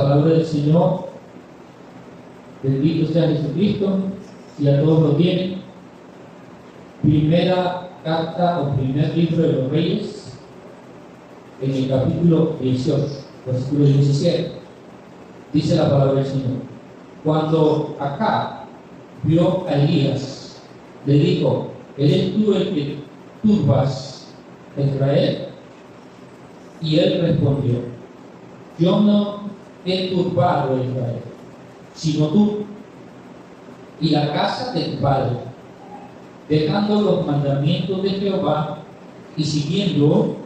palabra del Señor. Bendito sea Jesucristo. Si a todos lo tienen. Primera carta o primer libro de los Reyes, en el capítulo 18, versículo 17. Dice la palabra del Señor: cuando Acab vio a Elías, le dijo: ¿eres tú el que turbas a Israel? Y él respondió: yo no he turbado a Israel, sino tú y la casa de tu padre, dejando los mandamientos de Jehová y siguiendo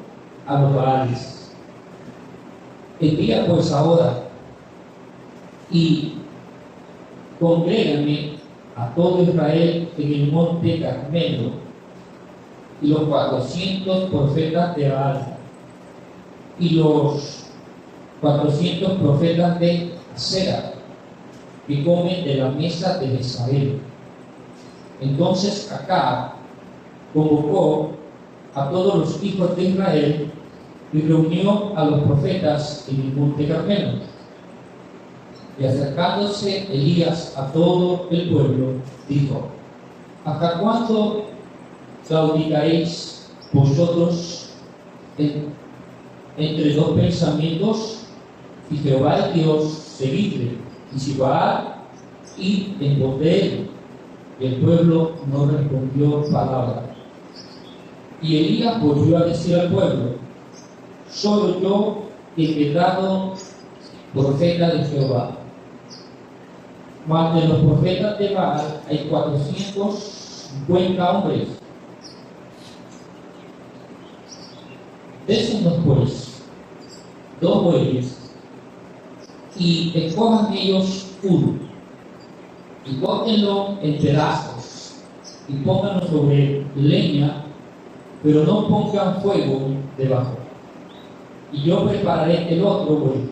a los Baales. Envía pues ahora y congrégame a todo Israel en el monte Carmelo, y los 400 profetas de Baal y los 400 profetas de Asera, que comen de la mesa de Jezabel. Entonces Acab convocó a todos los hijos de Israel y reunió a los profetas en el monte Carmelo. Y acercándose Elías a todo el pueblo, dijo: ¿hasta cuándo claudicaréis vosotros entre dos pensamientos? Si Jehová es Dios, seguidle, y si Baal, id en pos de él. Y el pueblo no respondió palabra. Y Elías volvió a decir al pueblo: solo yo he quedado profeta de Jehová, mas de los profetas de Baal hay 450 hombres. Désenos pues 2 bueyes, y escojan ellos uno, y córtenlo en pedazos, y pónganlo sobre leña, pero no pongan fuego debajo. Y yo prepararé el otro buey,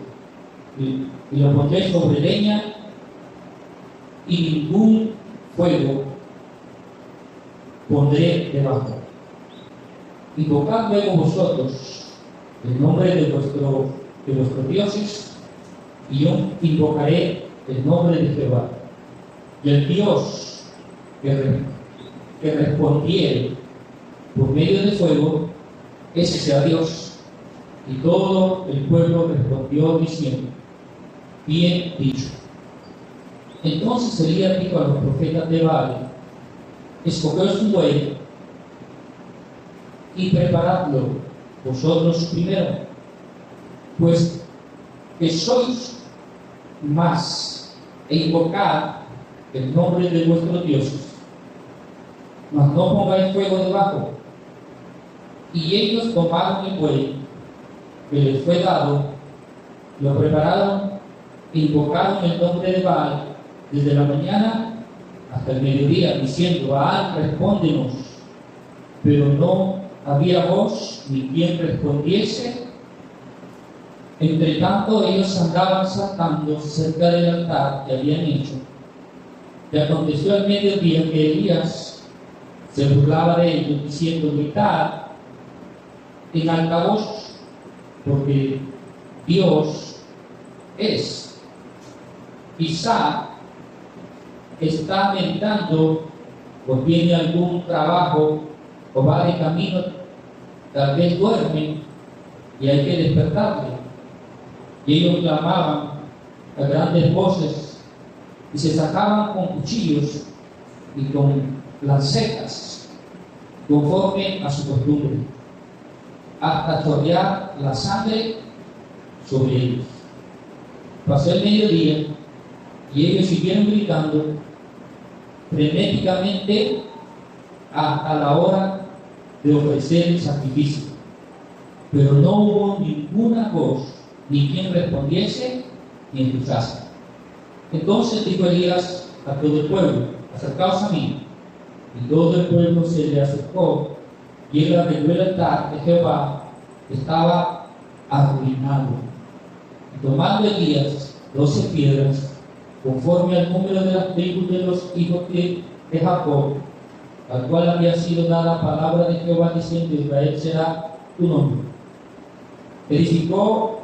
y lo pondré sobre leña, y ningún fuego pondré debajo. Invocad luego vosotros el nombre de vuestros dioses, y yo invocaré el nombre de Jehová. Y el Dios que respondiere por medio de fuego, ese sea Dios. Y todo el pueblo respondió diciendo: bien dicho. Entonces Elías dijo a los profetas de Baal: escogeos un buey y preparadlo vosotros primero, pues que sois más, e invocad el nombre de vuestros dioses, mas no pongáis fuego debajo. Y ellos tomaron el buey que les fue dado, lo prepararon e invocaron el nombre de Baal desde la mañana hasta el mediodía, diciendo: Baal, respóndenos. Pero no había voz ni quien respondiese. Entre tanto ellos andaban saltando cerca del altar que habían hecho. Y aconteció al mediodía que Elías se burlaba de ellos, diciendo: gritad en alta voz, porque Dios es. Quizá está meditando o tiene algún trabajo o va de camino, tal vez duerme y hay que despertarle. Y ellos clamaban a grandes voces y se sacaban con cuchillos y con lancetas, conforme a su costumbre, hasta chorrear la sangre sobre ellos. Pasó el mediodía y ellos siguieron gritando frenéticamente hasta la hora de ofrecer el sacrificio, pero no hubo ninguna voz ni quien respondiese ni escuchase. Entonces dijo Elías a todo el pueblo: acercaos a mí. Y todo el pueblo se le acercó, y él arregló el altar de Jehová, que estaba arruinado. Y tomando Elías 12 piedras, conforme al número de las tribus de los hijos de Jacob, al cual había sido dada palabra de Jehová, diciendo: Israel será tu nombre. Edificó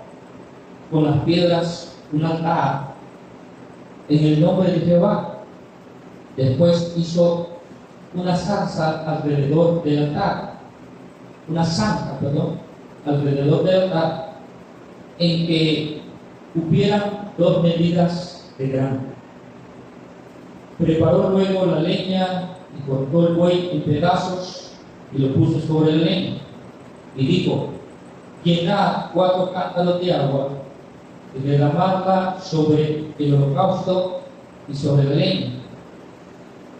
con las piedras un altar en el nombre de Jehová. Después hizo una zanja alrededor del altar, alrededor del altar, en que hubieran 2 medidas de grano. Preparó luego la leña y cortó el buey en pedazos y lo puso sobre la leña. Y dijo: llenad 4 cántaros de agua y derramadla sobre el holocausto y sobre la leña.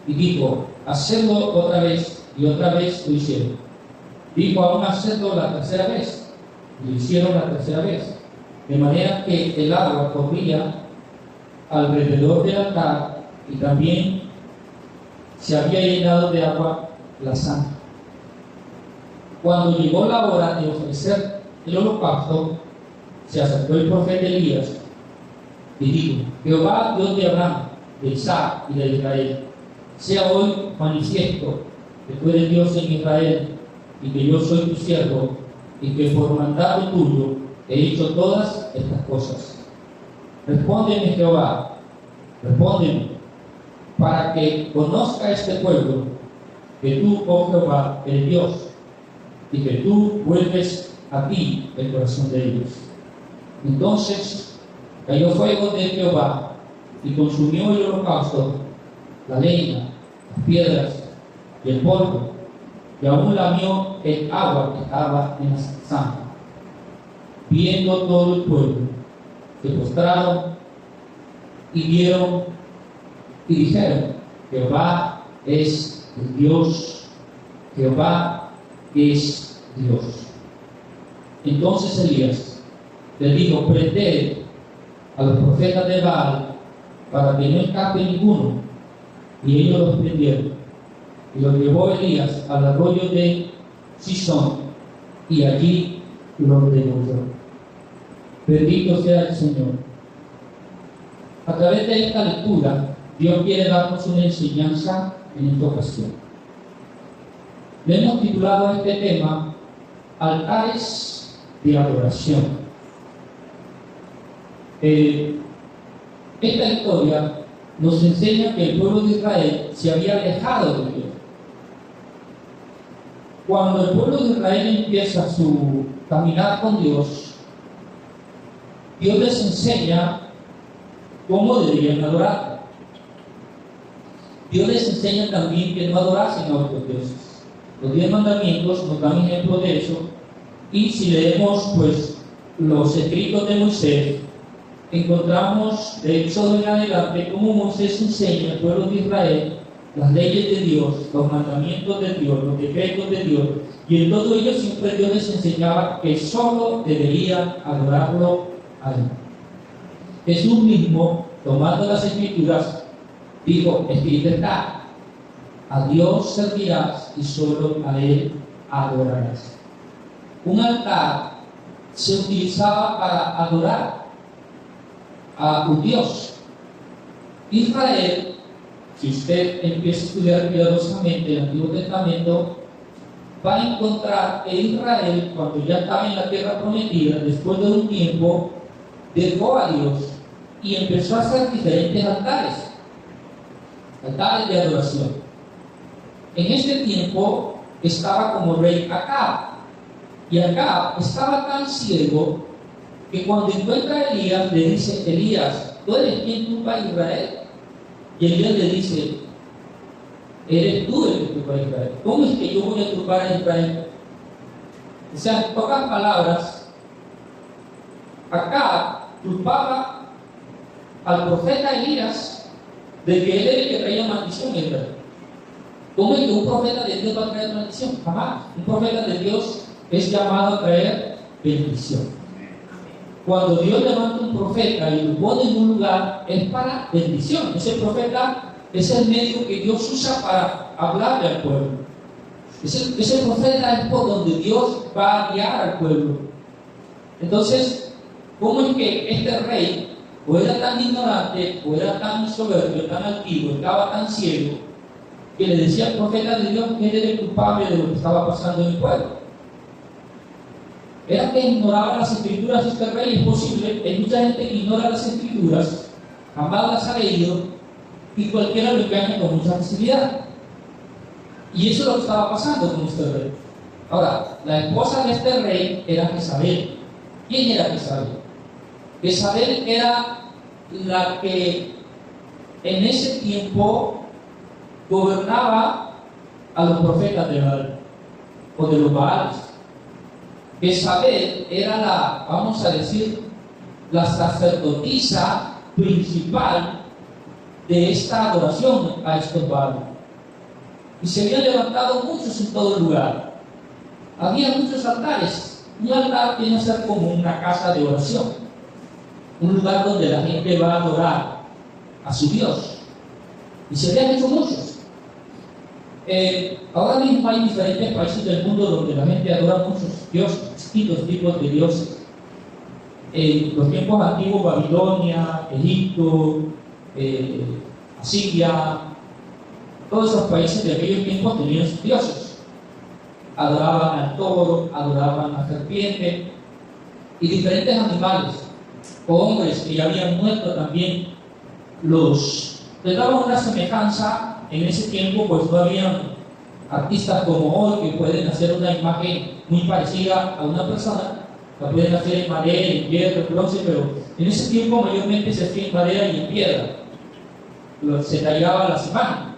Y dijo: hacedlo otra vez, y otra vez lo hicieron. Dijo aún: hacedlo la tercera vez, y lo hicieron la tercera vez. De manera que el agua corría alrededor del altar, y también se había llenado de agua la zanja. Cuando llegó la hora de ofrecer el holocausto, se acercó el profeta Elías y dijo: Jehová, Dios de Abraham, de Isaac y de Israel, sea hoy manifiesto que tú eres Dios en Israel, y que yo soy tu siervo, y que por mandato tuyo he hecho todas estas cosas. Respóndeme, Jehová, respóndeme, para que conozca este pueblo que tú, oh Jehová, eres Dios, y que tú vuelves a ti el corazón de ellos. Entonces cayó fuego de Jehová y consumió el holocausto, la leña, las piedras y el polvo, y aún lamió el agua que estaba en la zanja. Viendo todo el pueblo, se postraron y vieron y dijeron: Jehová es el Dios, Jehová es Dios. Entonces Elías le dijo: prended a los profetas de Baal para que no escape ninguno. Y ellos los prendieron. Y los llevó Elías al arroyo de Sison, y allí los degolló. Bendito sea el Señor. A través de esta lectura, Dios quiere darnos una enseñanza en esta ocasión. Le hemos titulado a este tema: altares de adoración. Esta historia nos enseña que el pueblo de Israel se había alejado de Dios. Cuando el pueblo de Israel empieza su caminar con Dios, Dios les enseña cómo deberían adorar. Dios les enseña también que no adorasen a otros dioses. Los 10 mandamientos nos dan ejemplo de eso, y si leemos los escritos de Moisés, encontramos de Éxodo en adelante cómo Moisés enseña al pueblo de Israel las leyes de Dios, los mandamientos de Dios, los decretos de Dios, y en todo ello siempre Dios les enseñaba que solo deberían adorarlo a Él. Jesús mismo, tomando las escrituras, dijo: escrito está, a Dios servirás y solo a Él adorarás. Un altar se utilizaba para adorar a un Dios. Israel, si usted empieza a estudiar cuidadosamente el Antiguo Testamento, va a encontrar que Israel, cuando ya estaba en la tierra prometida, después de un tiempo, dejó a Dios y empezó a hacer diferentes altares de adoración. En ese tiempo estaba como rey Acab, y Acab estaba tan ciego que cuando encuentra a Elías le dice: Elías, ¿tú eres quien tumba a Israel? Y Elías le dice: eres tú el que tumba a Israel. ¿Cómo es que yo voy a tumbar a Israel? O sea, en pocas palabras, Acab culpaba al profeta Elías de que él era el que traía maldición en Israel. ¿Cómo es que un profeta de Dios va a traer maldición? Jamás. Un profeta de Dios es llamado a traer bendición. Cuando Dios levanta un profeta y lo pone en un lugar, es para bendición. Ese profeta es el medio que Dios usa para hablarle al pueblo. Ese profeta es por donde Dios va a guiar al pueblo. Entonces, ¿cómo es que este rey o era tan ignorante, o era tan soberbio, tan altivo, estaba tan ciego, que le decía al profeta de Dios que él era el culpable de lo que estaba pasando en el pueblo? era que ignoraban las escrituras. Este rey es posible, hay mucha gente que ignora las escrituras, jamás las ha leído, y cualquiera lo engaña con mucha facilidad. Y eso es lo que estaba pasando con este rey. Ahora, la esposa de este rey era Jezabel. ¿Quién era Jezabel? Jezabel era la que en ese tiempo gobernaba a los profetas de Baal, o de los Baales. Jezabel era la, vamos a decir, la sacerdotisa principal de esta adoración a estos Baales. Y se habían levantado muchos en todo el lugar. Había muchos altares. Un altar tiene que ser como una casa de oración, un lugar donde la gente va a adorar a su Dios. Y se habían hecho muchos. Ahora mismo hay diferentes países del mundo donde la gente adora muchos dioses, distintos tipos de dioses. En los tiempos antiguos, Babilonia, Egipto, Asiria, todos esos países de aquellos tiempos tenían sus dioses. Adoraban al toro, adoraban a la serpiente y diferentes animales, hombres que ya habían muerto también. Les daban una semejanza. En ese tiempo pues no habían artistas como hoy que pueden hacer una imagen muy parecida a una persona. La pueden hacer en madera, en piedra, en bronce, pero en ese tiempo mayormente se hacía en madera y en piedra. Se tallaban las imágenes.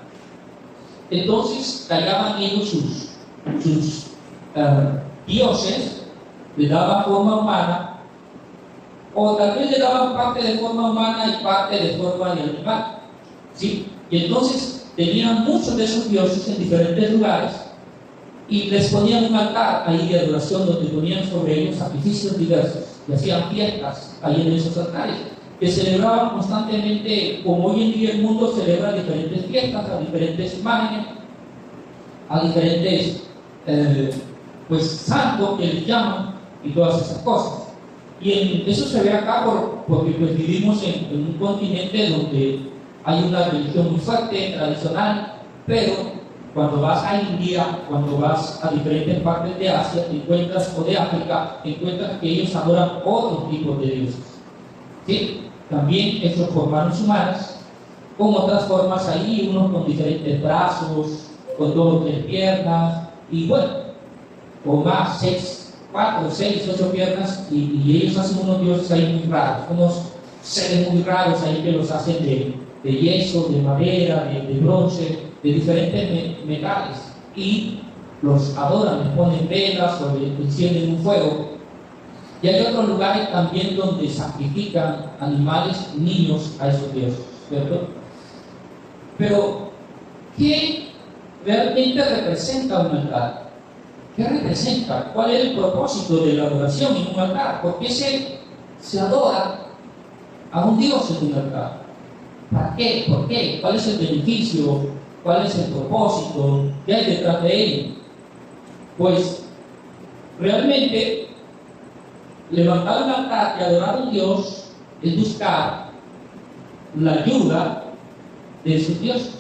Entonces tallaban ellos sus dioses, le daban forma humana, o tal vez le daban parte de forma humana y parte de forma de animal, ¿sí? Y entonces tenían muchos de esos dioses en diferentes lugares y les ponían un altar ahí de adoración donde ponían sobre ellos sacrificios diversos y hacían fiestas ahí en esos altares que celebraban constantemente, como hoy en día el mundo celebra diferentes fiestas a diferentes imágenes, a diferentes pues santos que les llaman y todas esas cosas. Y eso se ve acá porque pues vivimos en un continente donde hay una religión muy fuerte, tradicional, pero cuando vas a India, cuando vas a diferentes partes de Asia, te encuentras, o de África, te encuentras que ellos adoran otros tipos de dioses, ¿sí? También hechos por manos humanas, con otras formas ahí, unos con diferentes brazos, con 2 o 3 piernas, y bueno, o más, 6, 4, 6, 8 piernas, y ellos hacen unos dioses ahí muy raros, unos seres muy raros ahí que los hacen de yeso, de madera, de bronce, de diferentes metales, y los adoran, les ponen velas o les encienden un fuego. Y hay otros lugares también donde sacrifican animales, niños a esos dioses, ¿cierto? Pero, ¿qué realmente representa un altar? ¿Qué representa? ¿Cuál es el propósito de la adoración en un altar? ¿Por qué se adora a un dios en un altar? ¿Para qué? ¿Por qué? ¿Cuál es el beneficio? ¿Cuál es el propósito? ¿Qué hay detrás de él? Pues realmente levantar un altar y adorar a un Dios es buscar la ayuda de sus dioses,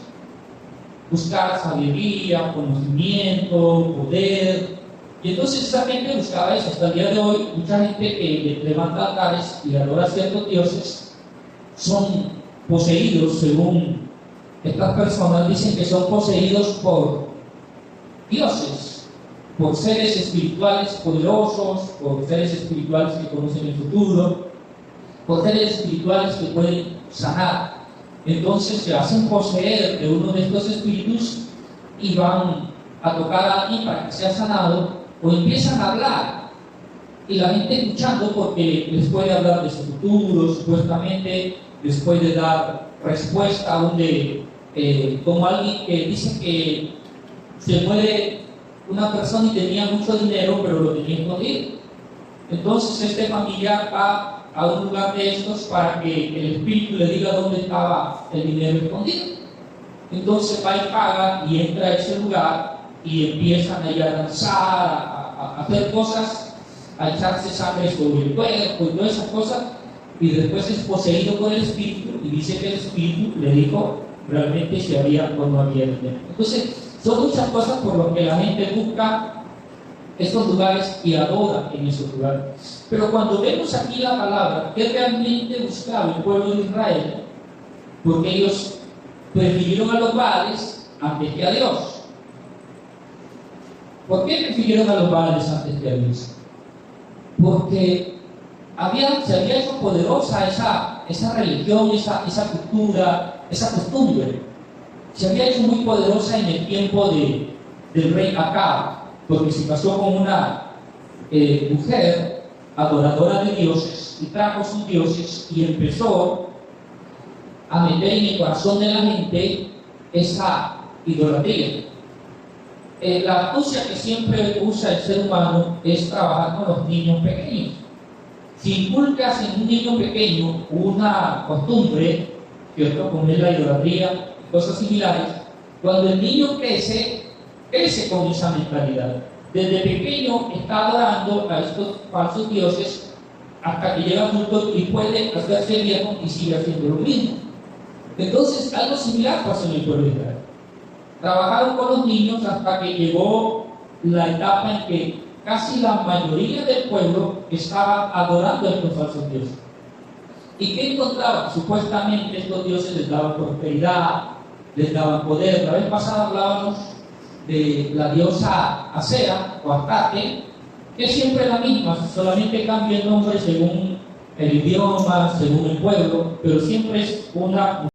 buscar sabiduría, conocimiento, poder. Y entonces esa gente buscaba eso. Hasta el día de hoy mucha gente que levanta altares y adora a ciertos dioses son poseídos, según estas personas dicen que son poseídos por dioses, por seres espirituales poderosos, por seres espirituales que conocen el futuro, por seres espirituales que pueden sanar. Entonces se hacen poseer de uno de estos espíritus y van a tocar a alguien para que sea sanado, o empiezan a hablar y la gente escuchando porque les puede hablar de su futuro, supuestamente les puede dar respuesta a como alguien que dice que se muere una persona y tenía mucho dinero pero lo tenía escondido. Entonces este familiar va a un lugar de estos para que el espíritu le diga dónde estaba el dinero escondido. Entonces va y paga y entra a ese lugar y empiezan a danzar, a hacer cosas, a echarse sangre sobre el cuerpo y todas esas cosas, y después es poseído por el espíritu y dice que el espíritu le dijo realmente si había o no había dinero. Entonces son muchas cosas por lo que la gente busca estos lugares y adora en esos lugares. Pero cuando vemos aquí la palabra, ¿qué realmente buscaba el pueblo de Israel? Porque ellos prefirieron a los Baales antes que a Dios. ¿Por qué prefirieron a los Baales antes que a Dios? Porque se había hecho poderosa esa religión, esa cultura, esa costumbre. Se había hecho muy poderosa en el tiempo del rey Acab, porque se casó con una mujer adoradora de dioses y trajo sus dioses y empezó a meter en el corazón de la gente esa idolatría. La astucia que siempre usa el ser humano es trabajar con los niños pequeños. Si inculcas en un niño pequeño una costumbre, ¿cierto?, como es la idolatría y cosas similares, cuando el niño crece con esa mentalidad. Desde pequeño está adorando a estos falsos dioses hasta que llega adulto y puede hacerse viejo y sigue haciendo lo mismo. Entonces, algo similar pasó en el pueblo de Israel. Trabajaron con los niños hasta que llegó la etapa en que casi la mayoría del pueblo estaba adorando a estos falsos dioses. ¿Y qué encontraban? Supuestamente estos dioses les daban prosperidad, les daban poder. La vez pasada hablábamos de la diosa Acera o Astarte, que es siempre la misma, solamente cambia el nombre según el idioma, según el pueblo, pero siempre es una